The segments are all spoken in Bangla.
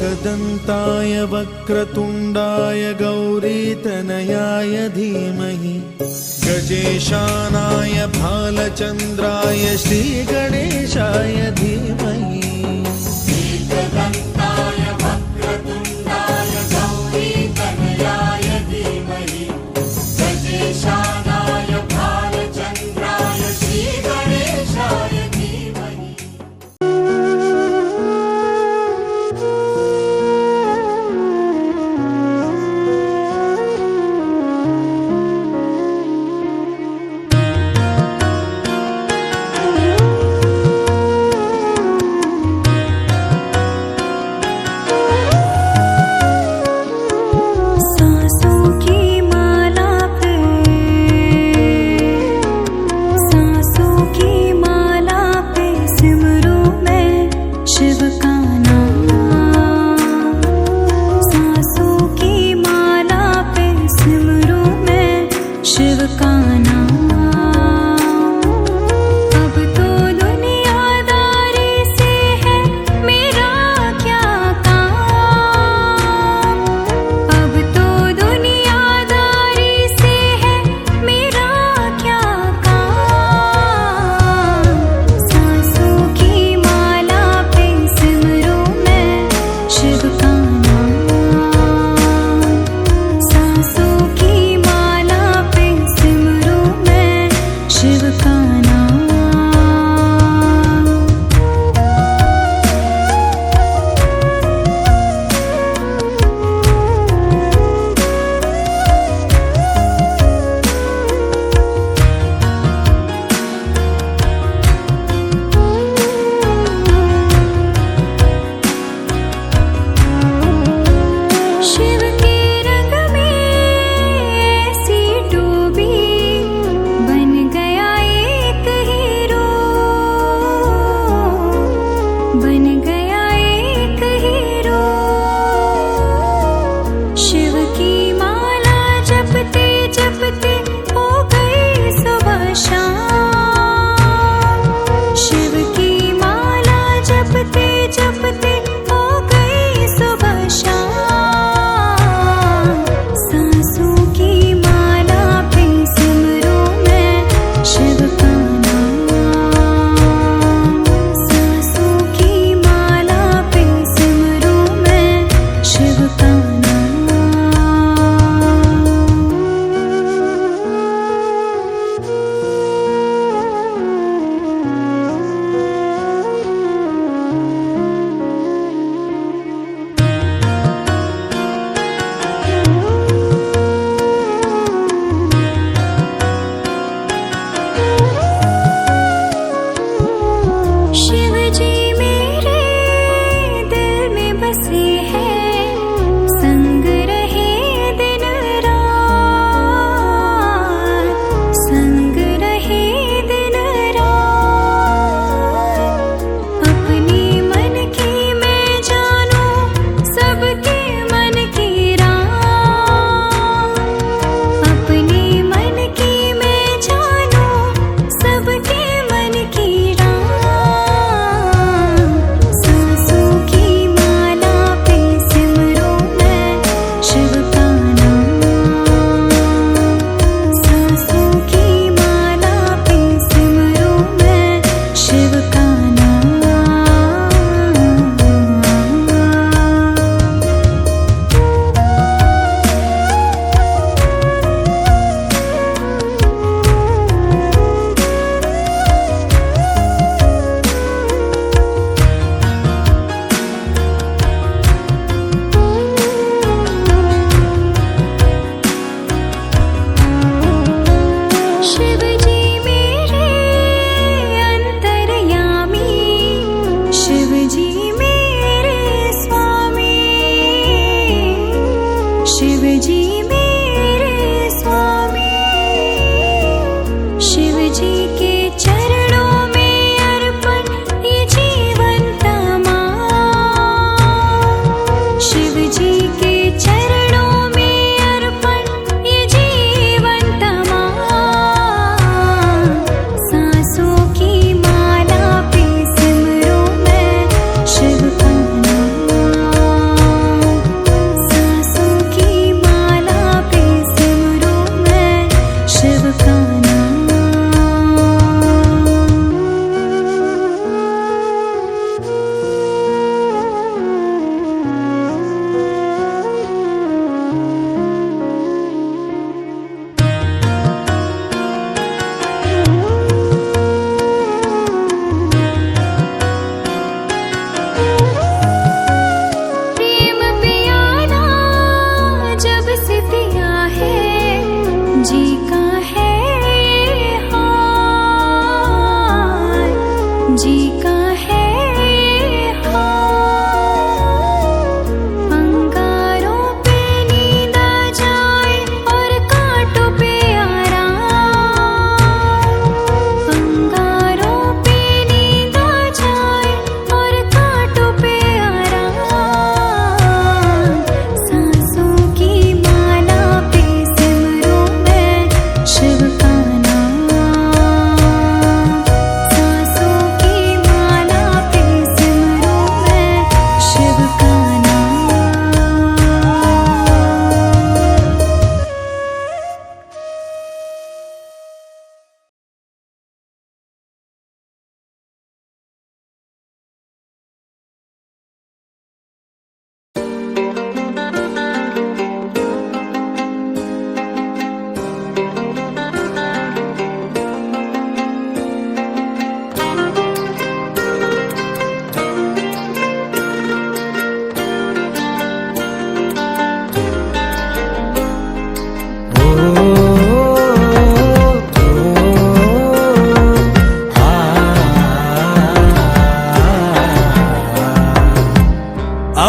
एकदन्ताय वक्रतुण्डाय गौरीतनयाय धीमहि गजेशानाय भालचन्द्राय श्रीगणेशाय धीमहि एकदन्ताय वक्रतुण्डाय गौरीतनयाय धीमहि गजेशानाय भालचन्द्राय श्रीगणेशाय धीमहि।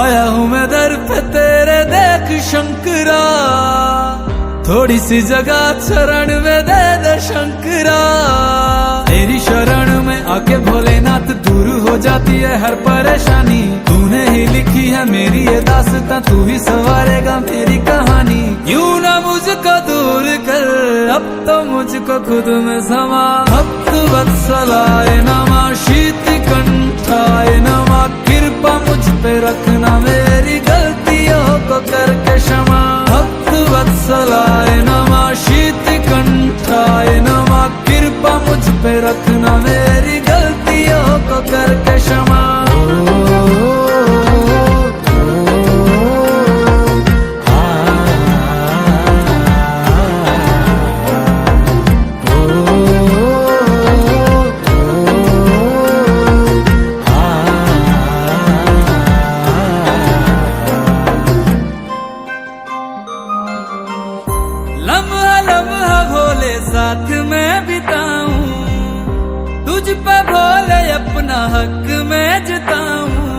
आया हूँ मैं दर पे तेरे देख शंकरा, थोड़ी सी जगह शरण में दे दे शंकरा। तेरी शरण में आके भोलेनाथ दूर हो जाती है हर परेशानी। तूने ही लिखी है मेरी ये दास्तां, तू ही सवारेगा मेरी कहानी। यूं ना मुझको दूर कर, अब तो मुझको खुद में समा। भक्त वत्सलाय नमः, शीत कंठाय नमः, कृपा मुझ पे रखना, मेरी गलतियों को करके क्षमा। भक्त वत्सलाय नमः, शीत कंठाय नमः, कृपा मुझ पे रखना, मेरी गलतियों को करके क्षमा। लम्हा लम्हा भोले साथ में बिताऊं, तुझ पे भोले अपना हक में जताऊं।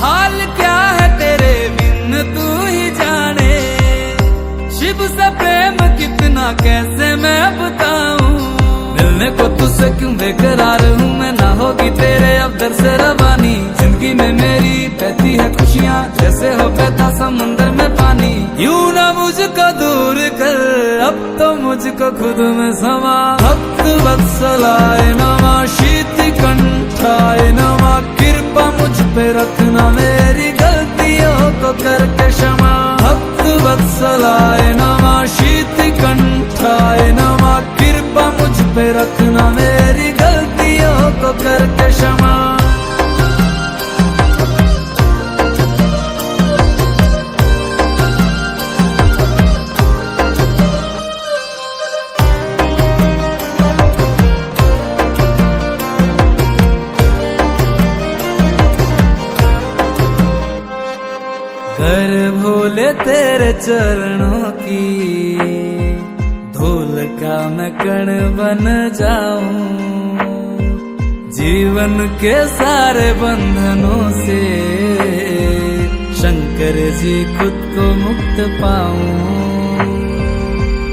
हाल क्या है तेरे बिन तू ही जाने, शिव से प्रेम कितना कैसे मैं बताऊं। मिलने को तुझसे क्यों बेकरार हूँ मैं, ना होगी तेरे अब दर से रवानी। जिंदगी में मेरी बहती है खुशियाँ, जैसे हो बहता समुंदर में पानी। यूं ना मुझको दूर कर, अब तो मुझको खुद में समा। भक्त वत्सलाय नमः, शीत कंठाय नमः, कृपा मुझ पे रखना, मेरी गलतियों को करके क्षमा। भक्त वत्सलाय नमः, शीत कंठाय नमः, कृपा मुझ पे रखना, मेरी गलतियों को करके क्षमा। कर भोले तेरे चरणों की धूल का मैं कण बन जाऊं, जीवन के सारे बंधनों से शंकर जी खुद को मुक्त पाऊं।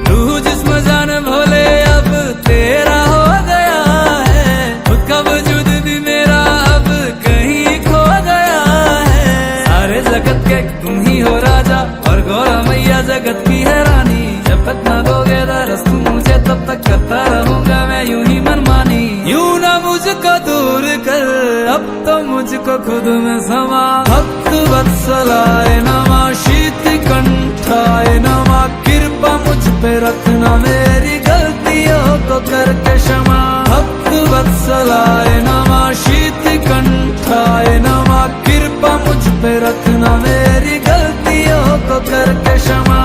तू जिस्म जान भोले अब तेरा हो गया है, खुद का वजूद भी मेरा अब कहीं खो गया है। सारे जगत के तुम ही हो राजा, और गौरा मैया जगत की है रानी। जब तक न दोगे दरस तुम मुझे, तब तक करता रहूंगा मैं यूं ही मनमानी। यूं ना मुझको दूर कर, अब तो मुझको खुद में समा। भक्त वत्सलाय नमः, शीत कंठाय नमः, कृपा मुझ पे रखना, मेरी गलतियों को करके क्षमा। भक्त वत्सलाय नमः, शीत कंठाय नमः, कृपा मुझ पे रखना, मेरी गलतियों को करके क्षमा।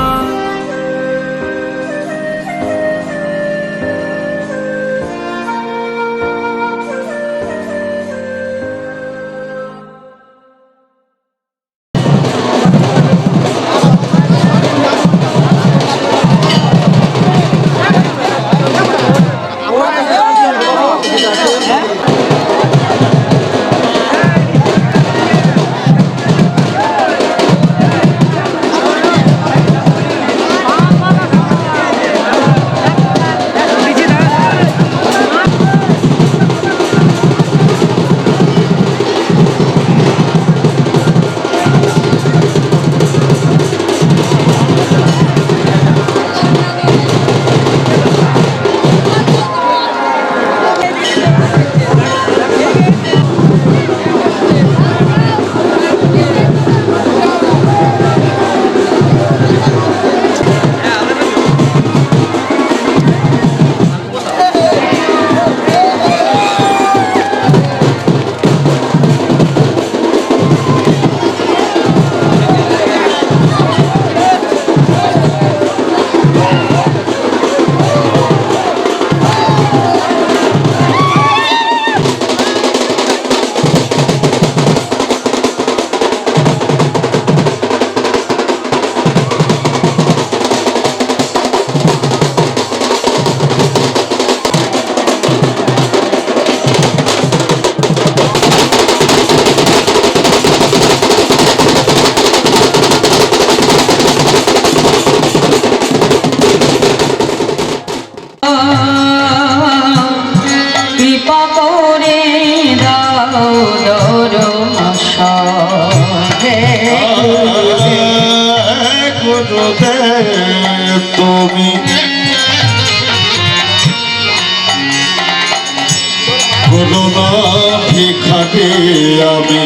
গুরুদেব তুমি করুণা ভিখারি আমি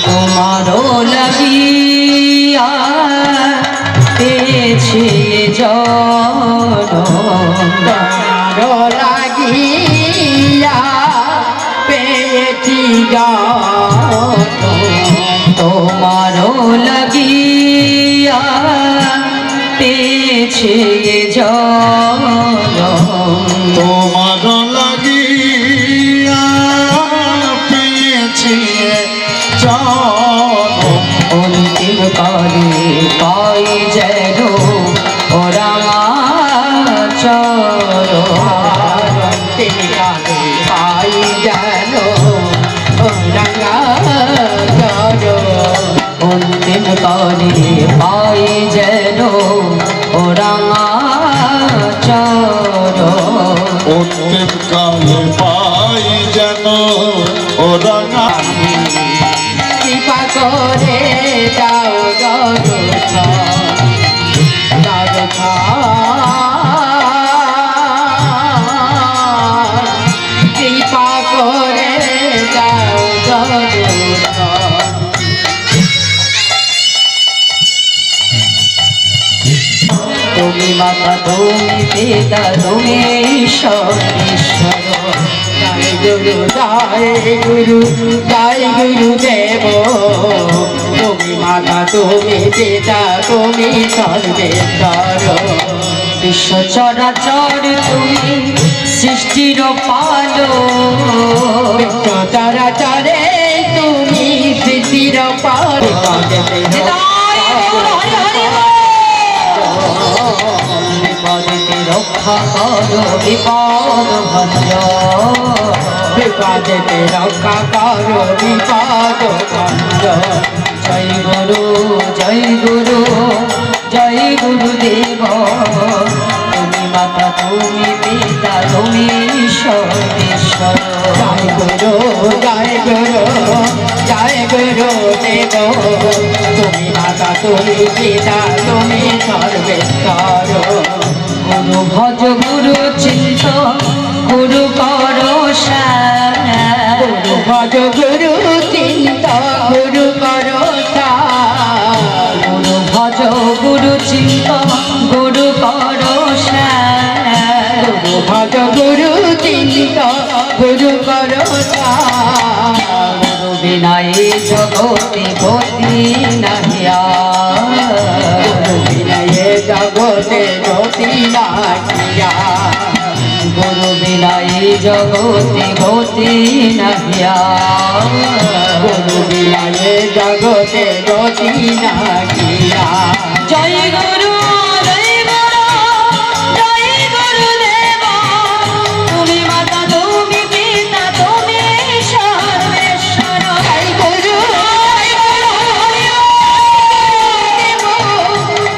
তোমারও লাগিয়া পেয়েছে তোমারও লাগিয়া পেয়েছি তোমারও লাগিয়া পেয়েছে তোমার লাগিয়া পেয়েছি অন্তিম কালে পাই যেন ওরা অন্তিম কালে পাই যেন অন্তিম কালে পাই যেন ওরা অন্তিম কালে পাই যেন ওরা কৃপা করে যাও কৃপা করে যাও তুমি মাতা তুমি পিতা তুমি ঈশ্বর জয় গুরু জয় গুরুদেব তুমি মাতা তুমি পিতা তুমি সর্বেশ্বর বিশ্ব চরাচর তুমি সৃষ্টির পালো বিশ্ব চরাচরে তুমি সৃষ্টির পালো বিপদেতে রক্ষা করো বিপদ ভঞ্জ বিপদেতে রক্ষা করো বিপদ ভঞ্জ জয় গুরু জয় গুরু জয় গুরুদেব তুমি মাতা তুমি পিতা তুমি ঈশ্বর জয় গুরু জয় গুরু জয় গুরু দেব তুমি মাতা তুমি পিতা তুমি সর্বেশ্বর গুরু ভজ গুরু চিন্ত গুরু করো গুরু ভজ গুরু চিন্ত গুরু করো গুরু ভজ গুরু চিন্ত গুরু করো গুরু ভজ গুরু চিন্ত গুরু করো গুরু বিনাই জগতে গতি নাহিয়া গুরু বিনাই জগতে গতি নাহিয়া গুরু বিনাই জগতে গতি নাহিয়া গুরু বিনাই জগতে গতি নাহিয়া জয় গুরু জয় গুরু জয় গুরুদেব তুমি মাতা তুমি পিতা তুমি সর্বেশ্বর জয় গুরু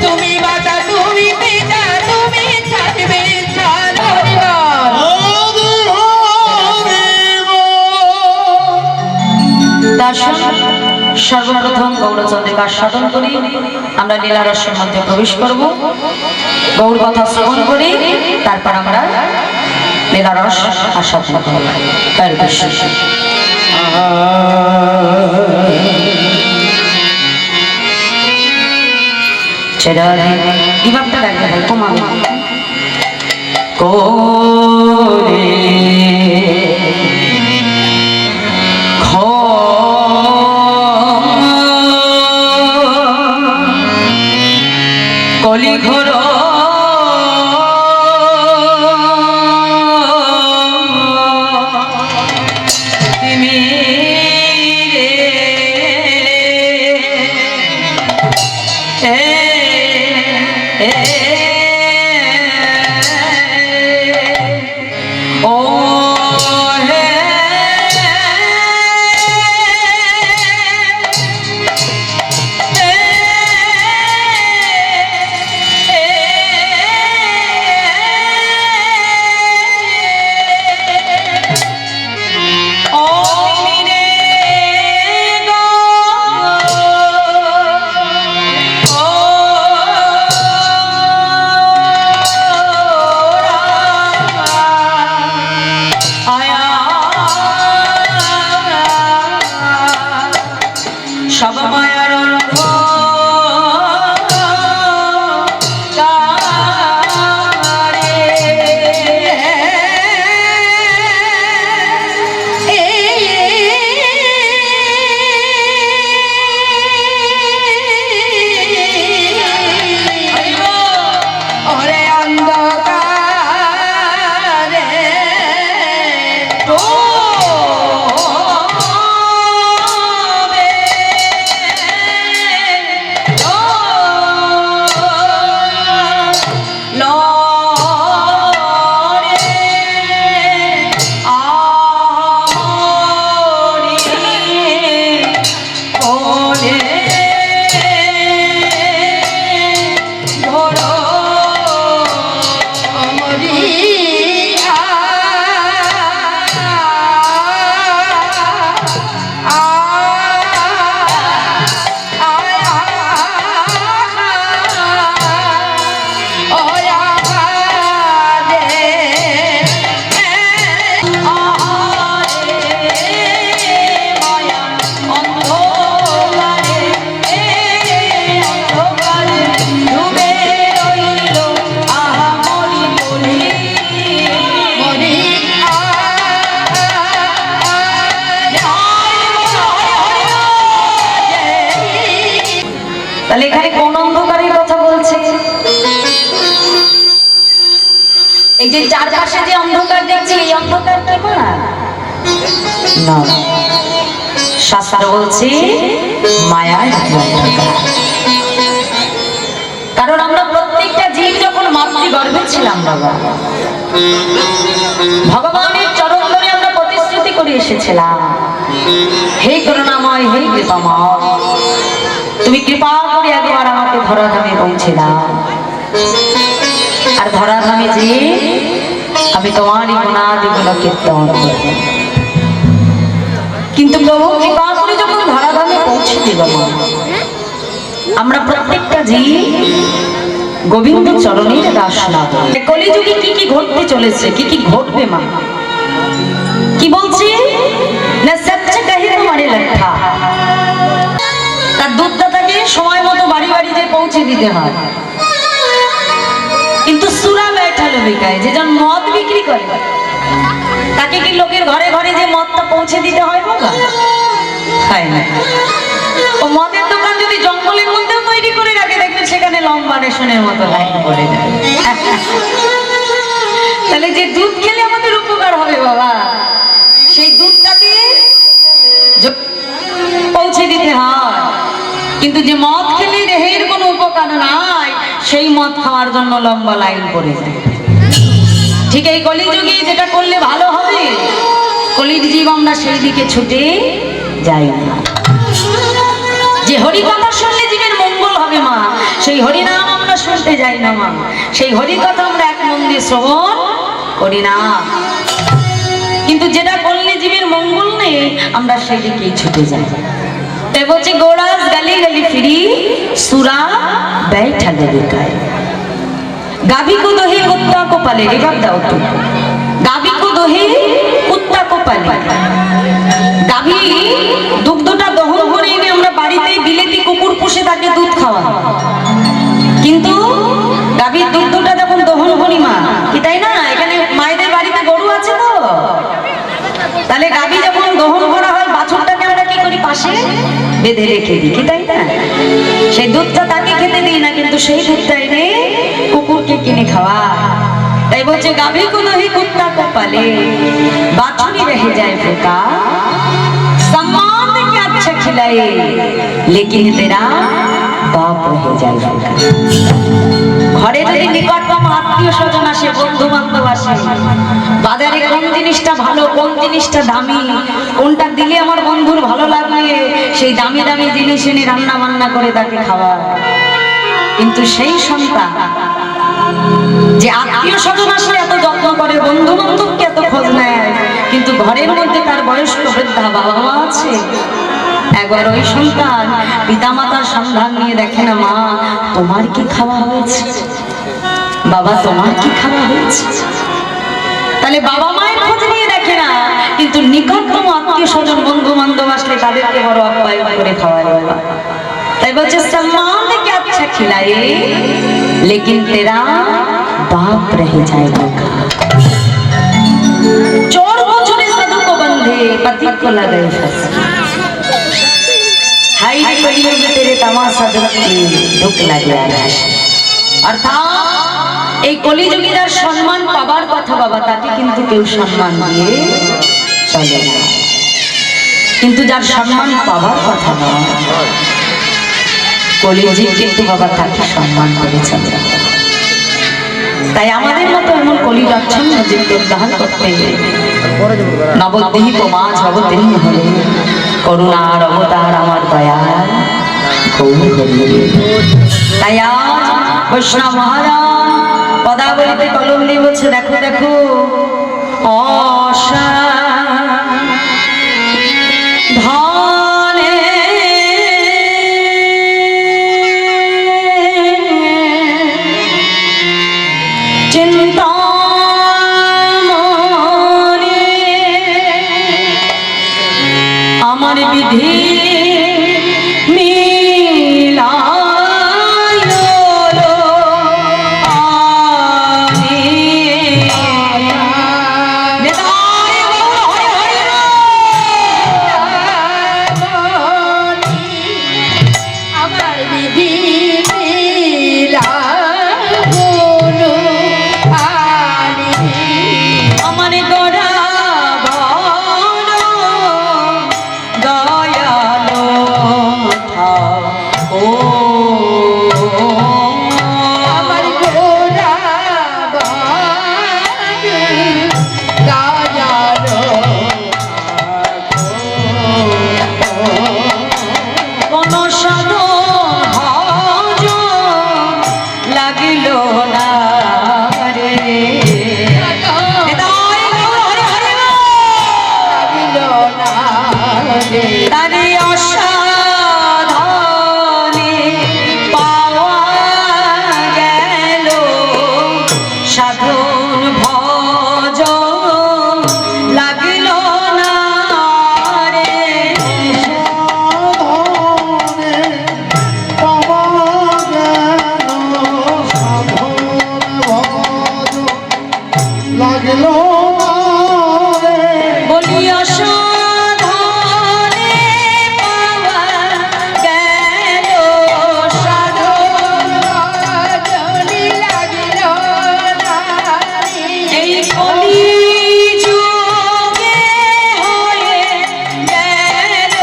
তুমি মাতা তুমি পিতা তুমি সর্বেশ্বর দর্শন সর্বপ্রথম গৌরচন্দ্রিকা সাধন করি আমরা লীলা রসের মধ্যে প্রবেশ করব গৌর কথা শ্রবণ করি তারপর আমরা লীলা রস আস্বাদন করব তার বিশেষ ছেড়ে দিবাবটা লাগবে ভাই কমাবে কোরে কলি ঘোর তুমি রে চারপাশে যে অন্ধকার দেখছি এই অন্ধকার কি মা? না, শাস্ত্র বলছে মায়ার অন্ধকার। কারণ আমরা প্রত্যেকটা জীব যখন মাতৃগর্ভে ছিলাম বাবা, ভগবানের চরণ ধরে আমরা প্রতিশ্রুতি করে এসেছিলাম, হে করুণাময়, হে কৃপাময়, তুমি কৃপা করে একবার আমাকে ধরাধামে পৌঁছে দাও। আর ধরাধামে যে আমি তোমারই গুণাদি গুণ কীর্তন করব। কিন্তু প্রভু কৃপা করে যখন ধরাধামে পৌঁছে দেব, আমরা প্রত্যেকটা জীব গোবিন্দ চরণের দাস না। কলিযুগে কি কি ঘটতে চলেছে, কি কি ঘটবে মা, কি বলছি না? সচ্চ কহে তোমারে লঠা, তার দুধদাতাকে সময় মতো বাড়ি বাড়ি যে পৌঁছে দিতে হয়। কিন্তু সুরা বেঠালো বিকায়, যে জন মদ বিক্রি করে তাকে কি লোকের ঘরে ঘরে যে মদটা পৌঁছে দিতে হয় বাবা? হয় না। ও মদের দোকান যদি জঙ্গলের মধ্যেও তৈরি করে রাখে, দেখবেন সেখানে লম্বা রেশনের মতো লাইন পড়ে যায়। তাহলে যে দুধ খেলে আমাদের উপকার হবে বাবা, সেই দুধটাকে পৌঁছে দিতে হয়। কিন্তু যে মদ খেলে দেহের কোনো উপকার নাই, সেই মদ খাওয়ার জন্য লম্বা লাইন পড়ে যায়। ঠিক এই কলিযুগে যেটা করলে ভালো হবে, কলির জীব আমরা সেই দিকে ছুটে যাই না। যে হরি কথা শুনলে জীবের মঙ্গল হবে মা, সেই হরি নাম আমরা শুনতে যাই না মা, সেই হরি কথা আমরা এক মন দিয়ে শ্রবণ করি না। কিন্তু যেটা করলে জীবের মঙ্গল নেই, আমরা সেই দিকেই ছুটে যাই। তাই বলছে গোড়াস গালি গালি ফিরি সুরা बैठा बिकाए। गाभी को दोहे कुत्ता को पाले, जवाब दाओ तुम। गाभी को दोहे कुत्ता को पाले। गाभी দুগ্ধটা দহন করে এনে আমরা বাড়িতে বিলেতি কুকুর পুষে তাকে দুধ খাওয়া। কিন্তু গাভীর দুধটা যখন দহন করি মা, কি তাই না? এখানে মায়েদের বাড়িতে গরু আছে তো, তাহলে গাভী যখন দহন করা হয়, বাছুরটাকে আমরা কি করি? পাশে বেঁধে রেখে দিই, কি তাই না? সেই দুধটা তাকে খেতে দিই না, কিন্তু সেই দুধটা এনে কুকুরকে কিনে খাওয়া। তাই বলছে গাভী को नहीं कुत्ता को पाले, बाछुरी रह जाए फूका, सम्मान के अच्छा खिलाए, लेकिन तेरा बाप रह जाए फूका। ঘরে যদি নিকটতম আত্মীয় স্বজন আসে, বন্ধু বান্ধব আসে, বাজারে কোন জিনিসটা ভালো, কোন জিনিসটা দামি, কোনটা দিলে আমার বন্ধুর ভালো লাগবে, সেই দামি দামি জিনিস এনে রান্না বান্না করে তাকে খাওয়ায়। কিন্তু সেই সন্তান যে আত্মীয় স্বজন আসলে এত যত্ন করে, বন্ধু বান্ধবকে এত খোঁজ নেয়, কিন্তু ঘরের মধ্যে তার বয়স্ক বৃদ্ধা বাবা মা আছে, একবার ওই সন্তান পিতামাতার সন্ধান নিয়ে দেখে না, মা তোমার কি খাওয়া হয়েছে, বাবা তোমার কি খাওয়া হয়েছে। তাহলে বাবা মায়ের খোঁজ নিয়ে দেখে না, কিন্তু নিকটতম আত্মীয় স্বজন বন্ধু বান্ধব আসলে তাদেরকে বড় আপ্যায়ন করে খাওয়ায় বাবা। তাই বলছে সম্মান কে আচ্ছা খিলায়ে, लेकिन तेरा बाप रह जाएगा। चोर को चुरे, साधु को बंधे, पति को लगाए फांसी। हाय कलियुग में तेरे तमाशा देखते दुख लगे आकाश। अर्थात এই কলিযুগে যার সম্মান পাবার কথা বাবা, তাকে কিন্তু কেউ সম্মান দিয়ে চলে না। কিন্তু যার সম্মান পাবার কথা না, কলিযুগ কিন্তু বাবা তাকে সম্মান করে চলে। তাই আমাদের মতো এমন কলিযাচ্ছন্ন জীবকে উদ্ধার করতে নবদ্বীপ মাঝ অবতীর্ণ হলে করুণার অবতার আমার দয়াল গৌর হরি। তাই আজ বৈষ্ণব মহারাজ পদাবলিতে কলম নিয়ে বলছে, দেখো দেখো অসা আমার বিধি গোরা বড় দয়ালো আমার গোরা বাগে দয়ালো কোন সাধন ভজ লাগিল না রে তারে অসাধনে পাওয়া গেল সাধন ভজ লাগিল না রে লাগলো বলি অসাধনে পাওয়া গেল সাধন এই কলি যুগে হয়ে গেল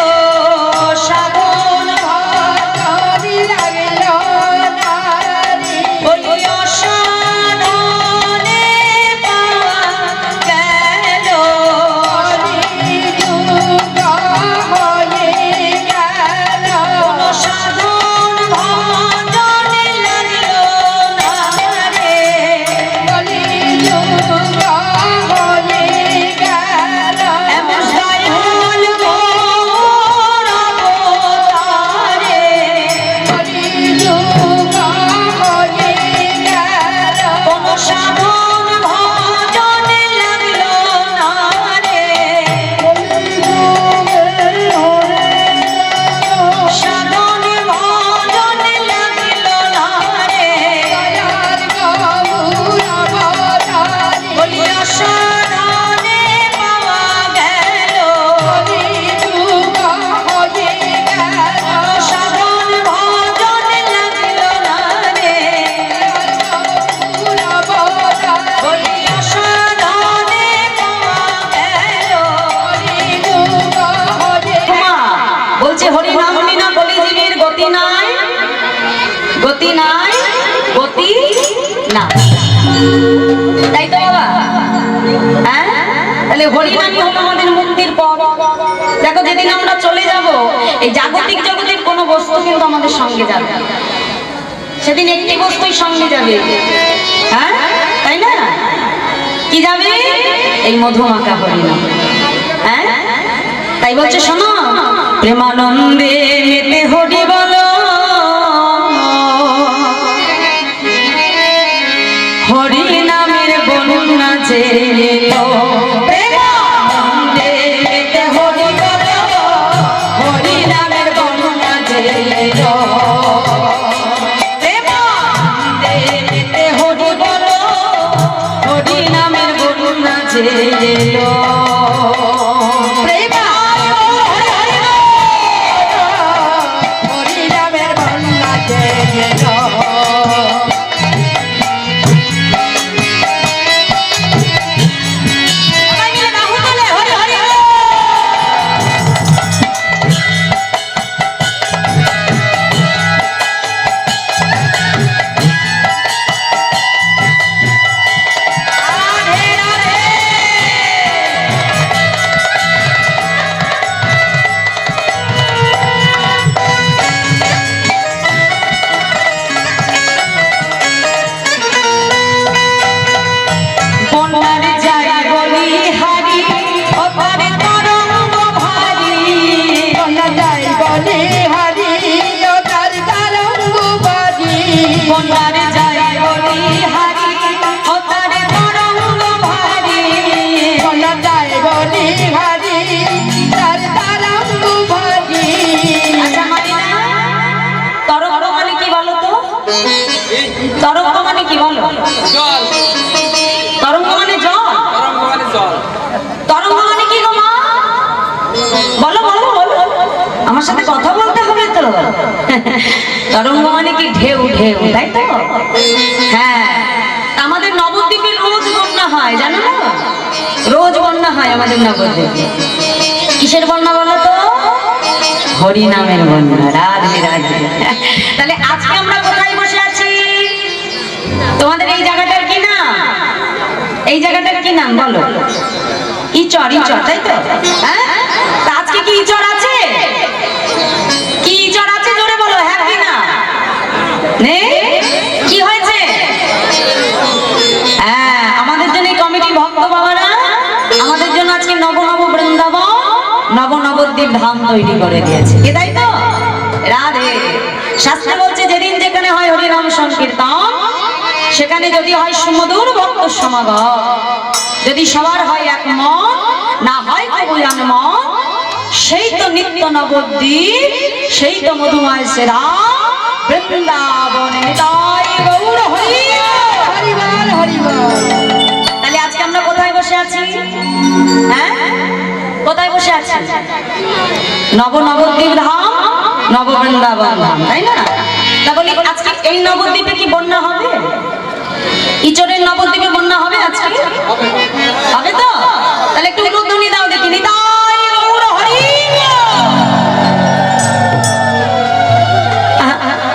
সাধন বলি অসাধনে পাওয়া গেল কোন সাধন ভজনে লাগিল না রে এমন দয়াল ঘোর অবতারে কোন সাধন ভজনে লাগিল না রে সাধন ভজনে লাগিল না রে বলি অসাধনে পাওয়া গেল সাধন ভজনে লাগিল না রে বলি অসাধনে পাওয়া গেল মা বলছে হরি নাম বিনা বলি জীবের গতি নাই গতি নাই গতি না তাই তো বাবা হ্যাঁ তাহলে হরি নামই হলো আমাদের মুক্তির পথ দেখো যেদিন আমরা চলে যাব এই জাগতিক জগতের কোনো বস্তু কিন্তু আমাদের সঙ্গে যাবে না। সেদিন একটি বস্তুই সঙ্গে যাবে হ্যাঁ তাই না কি যাবে এই মধুমাখা হরি নাম হ্যাঁ তাই বলছে শোনো প্রেমানন্দে মেতে হরি বলো হরি নামের বন্যা যে এলো প্রেমানন্দে মেতে হরি বলো হরি নামের বন্যা যে এলো প্রেমানন্দে মেতে হরি বলো হরি নামের বন্যা যে এলো তরঙ্গ মানে কি বলো? জল। তরঙ্গ মানে জল? তরঙ্গ মানে জল। তরঙ্গ মানে কি গো মা? বলো বলো বলো, আমার সাথে কথা বলতে হবে তো। তরঙ্গ মানে কি ঢেউ, ঢেউ, তাই তো? হ্যাঁ, আমাদের নবদ্বীপে রোজ বন্যা হয় জানো না? রোজ বন্যা হয় আমাদের নবদ্বীপে। কিসের বন্যা বলো তো? হরি নামের বন্যা। রাধে রাধে। তাহলে আজকে আমরা কোথায় বসে আছি? তোমাদের এই জায়গাটার কি নাম? এই জায়গাটার কি নাম বলো? ইচর। ইচর, তাই তো? হ্যাঁ, তা আজকে কি ইচর আছে? কি ইচর আছে জোরে বলো, হ্যাঁ কি না? নেই? কি হয়েছে? হ্যাঁ, আমাদের জন্য কমিটি ভক্ত বাবারা আমাদের জন্য আজকে নব নব বৃন্দাবন নব নবদ্বীপ ধাম তৈরি করে দিয়েছে, কি তাই তো? রাধে। শাস্ত্রে বলছে যেদিন যেখানে হয় হরিনাম সংকীর্তন, সেখানে যদি হয় সুমধুর ভক্ত সমাগম, যদি সবার হয় এক মন, না হয় কবু মন, সেই তো নিত্য নবদ্বীপ, সেই তো মধুময় সেরা বৃন্দাবন। নিতাই গৌর হরি হরিবল হরিবল। তাহলে আজকে আমরা কোথায় বসে আছি? হ্যাঁ, কোথায় বসে আছি? নব নবদ্বীপ ধাম, নব বৃন্দাবন ধাম, তাই না? তা বলি আজকে এই নবদ্বীপে কি বন্যা হবে? ইচরের নবদ্বীপে বন্যা হবে আজকে? হবে তো? তাহলে একটু উলুধ্বনি দাও দেখি। নিতাই গৌর হরি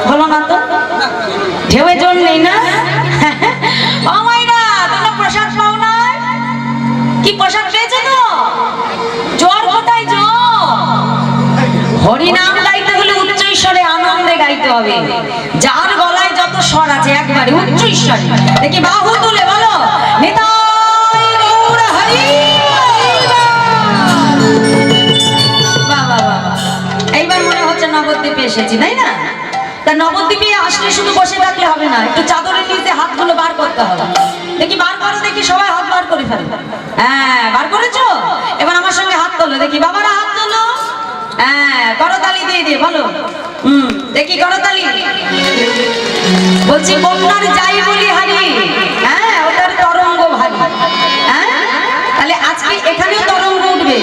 বলো না তো, ঢেউয়ে জোর নেই না? ও মাইরা, তোমরা প্রসাদ পাও না? কি প্রসাদ পেয়েছো তো? জোর কোথায় জোর? হরিনাম গাইতে হলে উচ্চ ঈশ্বরে আনন্দে গাইতে হবে। যার গলায় যত স্বর আছে একবারে উচ্চ ঈশ্বরে। দেখি বাহু তুলে বলো নিতাই গৌর হরি। বাবা বাবা, এইবার মনে হচ্ছে নবদ্বীপে এসেছি, তাই না? তা নবদ্বীপে আসলে শুধু বসে থাকলে হবে না, একটু চাদরের নিচে হাতগুলো বার করতে হবে। দেখি বার করো, দেখি সবাই হাত বার করে ফেলো। হ্যাঁ, বার করেছো? এবার আমার সঙ্গে হাত তোলো দেখি, বাবারা হাত তোলো। হ্যাঁ, করতালি দিয়ে দিয়ে বলো। দেখি করতালি। বলছি বন্যার যাই বলি হারি, হ্যাঁ ওটার তরঙ্গ ভারী। হ্যাঁ, তাহলে আজকে এখানেও তরঙ্গ উঠবে,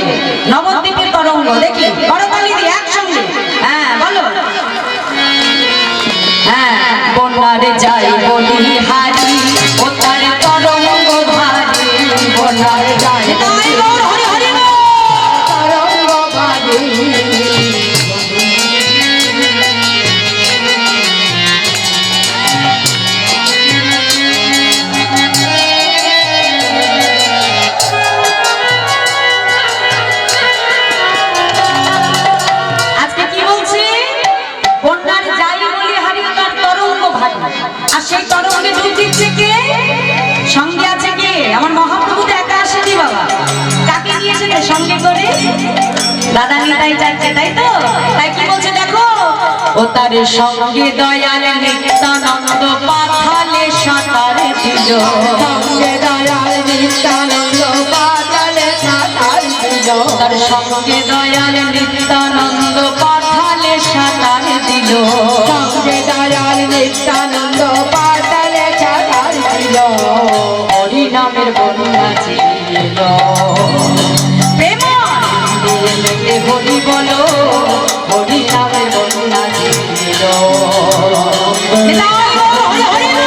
নবদ্বীপের তরঙ্গ। দেখি করতালি দিয়ে একসঙ্গে। হ্যাঁ বলো। হ্যাঁ, বন্যার যাই বলি হারি, ওটার তরঙ্গ ভারী। বন্যার যাই বলি হরি হরি তরঙ্গ ভারী। আর সেই তরঙ্গে ডুব দিচ্ছে কে? সঙ্গে আছে কে? আমার মহাপ্রভু তো একা আসেনি বাবা, কাকে নিয়ে এসেছে সঙ্গে করে? দাদা নিতাই যাচ্ছে, তাই তো? তাই কি বলছে দেখো, ও তার সঙ্গে দয়াল নিত্যানন্দ পাথালে সাঁতার দিল। সঙ্গে দয়াল নিত্যানন্দ পাথালে সাঁতার দিল। তার সঙ্গে দয়াল নিত্যানন্দ পাথালে সাঁতার দিল। সঙ্গে দয়াল নিত্যানন্দ পাতালে সাঁতার দিল। হরি নামের বন্যা ছিল, প্রেম দিয়ে হরি বলো, হরি নামের বন্যা ছিল। হরিনামের বন্যা ছিল।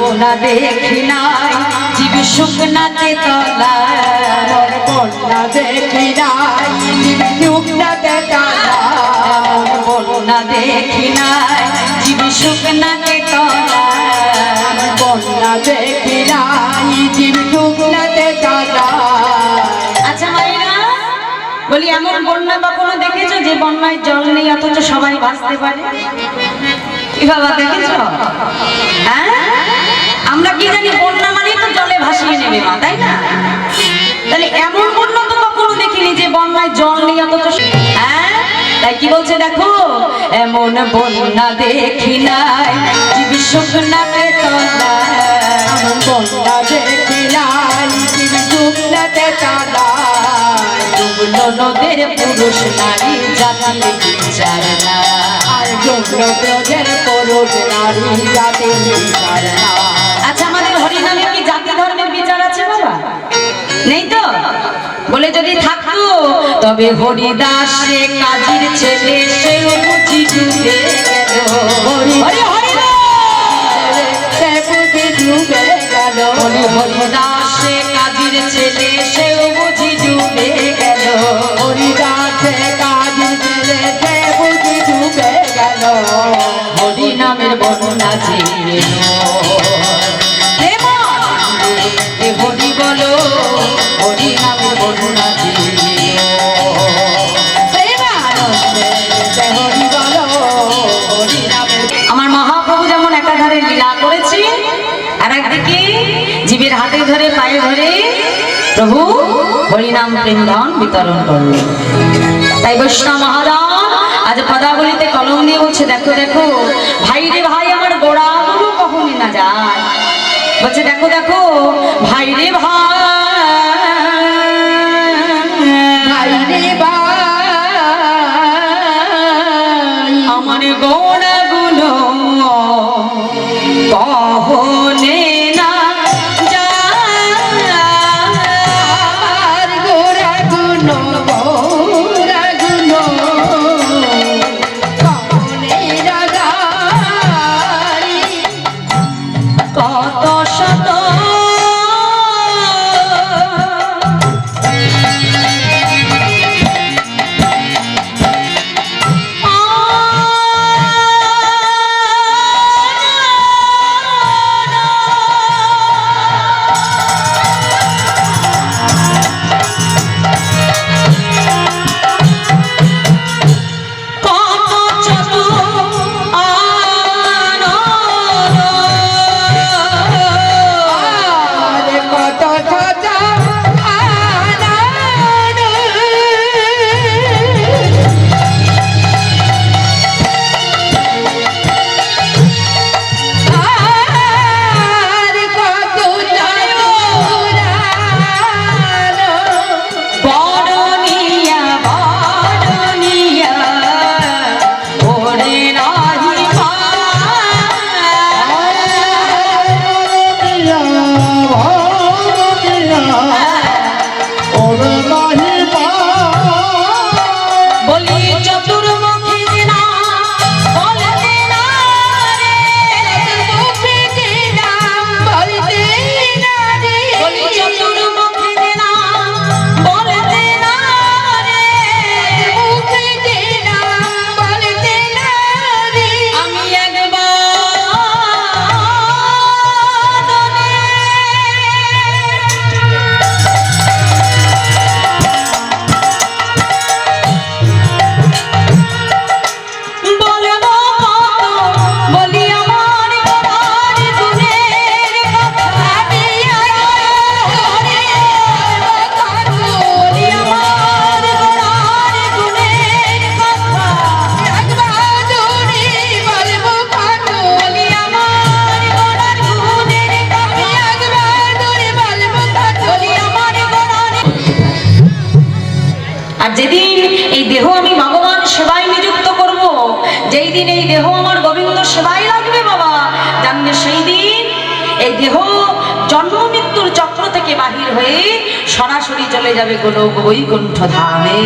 বন্যা দেখি নাই জীব শুকনাতে তলা। বন্যা দেখি নাই জীব শুকনাতে তলা। বন্যা দেখি নাই জীব শুকনাতে তলা। বন্যা দেখি নাই জীব শুকনাতে তলা। আচ্ছা মাইরা বলি, এমন বন্যা কখনো দেখেছো যে বন্যায় জল নেই অথচ সবাই বাঁচতে পারে? কি বাবা দেখেছো? হ্যাঁ, আমরা কি জানি বন্যা মানে তো জলে ভাসিয়ে নেবে মা, তাই না? তাহলে এমন বন্যা তো কখনো দেখিনি যে বন্যায় জল নেই অথচ হ্যাঁ তাই কি বলছে দেখো এমন বন্যা দেখি নাই জীব শুকনাতে তলায় এমন বন্যা দেখি নাই জীব শুকনাতে তলায় ডুবলো নদের পুরুষ নারী জাতির বিচার না আর ডুবলো নদের পুরুষ নারী জাতির বিচার না। আচ্ছা আমাদের হরিনামে কি জাতি ধর্মের বিচার আছে বাবা নেই তো বলে যদি থাকতো তবে হরিদাসে কাজীর ছেলে সেও বুঝি ডুবে গেল হরি হরি হরি সে বুঝি ডুবে গেল হরিদাসে কাজীর ছেলে সেও বুঝি ডুবে গেল হরিদাসে কাজীর ছেলে সে বুঝি ডুবে গেল হরি নামের বন্যা ছিল হরি বলো হরি নামের বন্যা ছিল আমার মহাপ্রভু যেমন একাধারে লীলা করেছে আর একদিকে জীবের হাতে ধরে পায়ে ধরে প্রভু হরিনাম প্রেমধন বিতরণ করল। তাই বৈষ্ণব মহাদান আজ পদাবলিতে কলম দিয়ে বলছে দেখো দেখো ভাই রে ভাই আমার গোড়াগুলো কখনই না যায় বলছে দেখো দেখো ভাই রে ভাই আমার গোড়াগুলো কখনে না কত শত আর যেদিন এই দেহ আমি ভগবান সেবায় নিযুক্ত করব, যেই দিন এই দেহ আমার গোবিন্দ সেবায় লাগবে বাবা, জানবে সেই দিন এই দেহ জন্ম মৃত্যুর চক্র থেকে বাহির হয়ে সরাসরি চলে যাবে গোলক বৈকুণ্ঠ ধামে।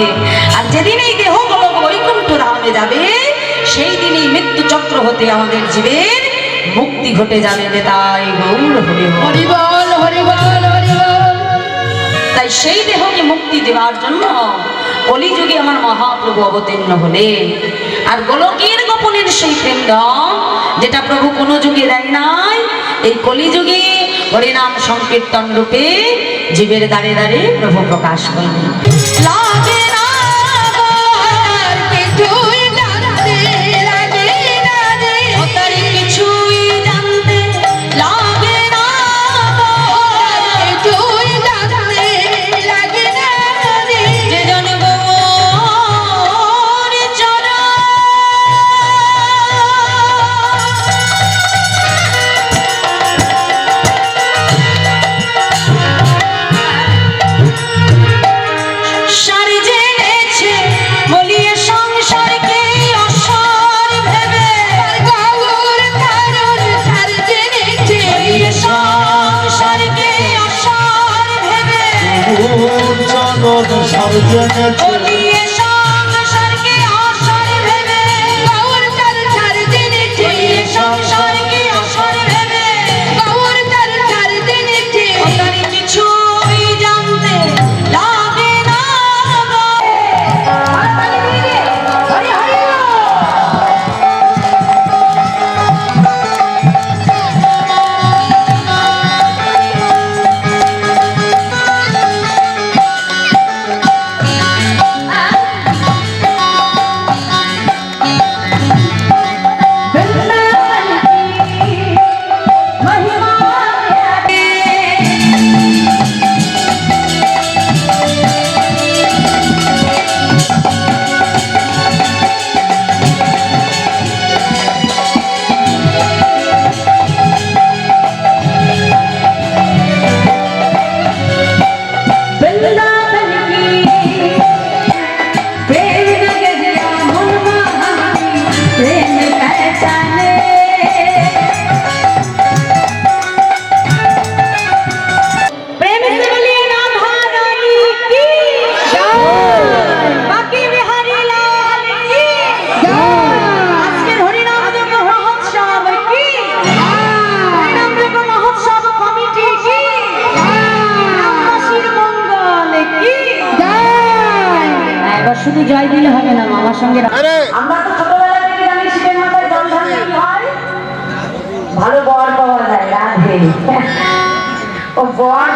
আর যেদিন এই দেহ গোলক বৈকুণ্ঠ ধামে যাবে সেই দিনই মৃত্যু চক্র হতে আমাদের জীবের মুক্তি ঘটে যাবে। তাই গৌর হরি হরি বল হরি বল হরি বল। তাই সেই দেহকে মুক্তি দেওয়ার জন্য কলিযুগে আমার মহাপ্রভু অবতীর্ণ হলেন। আর গোলকের গোপনের সেই প্রেমধন যেটা প্রভু কোনো যুগে দেয় নাই, এই কলিযুগে হরিনাম সংকীর্তন রূপে জীবের দ্বারে দ্বারে প্রভু প্রকাশ করলেন। লাগে না আর কিছুই জানতে লাগে না রে, তার কিছুই জানতে লাগে না, কিছুই জানতে লাগে জেনেছে বলিয়ে সংসারকে আসর ভেবে গৌর তার ছাড় জেনেছে সংসারকে আসর ভেবে গৌর তার ছাড় জেনেছে তার কিছুই জানতে লাগে না গো। হরি হরি শুধু জয় দিলে হবে না, মামার সঙ্গে আমরা তো ছোটবেলা থেকে জানি শিবের মাথায় জল ঢাললে কি হয়, ভালো বর পাওয়া যায়। রাধে ও বর